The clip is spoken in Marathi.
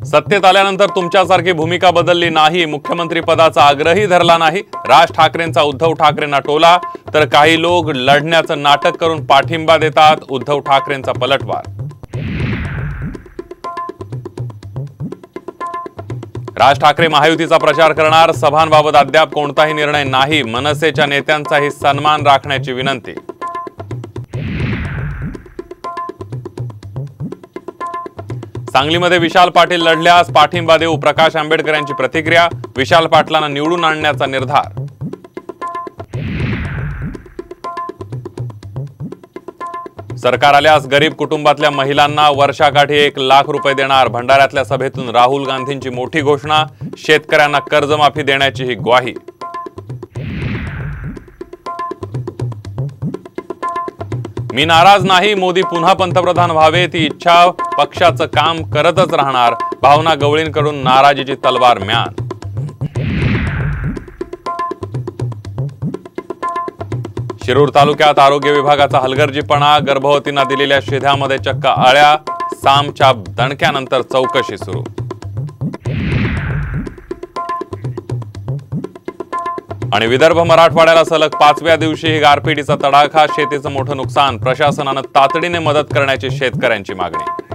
सत्तेत आल्यानंतर तुमच्यासारखी भूमिका बदलली नाही, मुख्यमंत्री पदाचा आग्रही धरला नाही, राज ठाकरेंचा उद्धव ठाकरेंना टोला, तर काही लोक लढण्याचं नाटक करून पाठिंबा देतात, उद्धव ठाकरेंचा पलटवार। राज ठाकरे महायुतीचा प्रचार करणार, सभांबाबत अद्याप कोणताही निर्णय नाही, मनसेच्या नेत्यांचाही सन्मान राखण्याची विनंती। सांगलीमध्ये विशाल पाटील लढल्यास पाठिंबा देऊ, प्रकाश आंबेडकर यांची प्रतिक्रिया, विशाल पाटलांना निवडून आणण्याचा निर्धार। सरकार आल्यास गरीब कुटुंबातल्या महिलांना वर्षाकाठी 1 लाख रुपये देणार, भंडाऱ्यातल्या सभेतून राहुल गांधींची मोठी घोषणा, शेतकऱ्यांना कर्जमाफी देण्याची ही ग्वाही। मी नाराज नाही, मोदी पुन्हा पंतप्रधान व्हावे ती इच्छा, पक्षाचं काम करतच राहणार, भावना गवळींकडून नाराजीची तलवार म्यान। शिरूर तालुक्यात आरोग्य विभागाचा हलगर्जीपणा, गर्भवतींना दिलेल्या शिध्यामध्ये चक्क आळ्या, सामचाप दणक्यानंतर चौकशी सुरू। आणि विदर्भ मराठवाड्याला सलग 5व्या दिवशीही गारपिटीचा तडाखा, शेतीचं मोठं नुकसान, प्रशासनानं तातडीने मदत करण्याची शेतकऱ्यांची मागणी।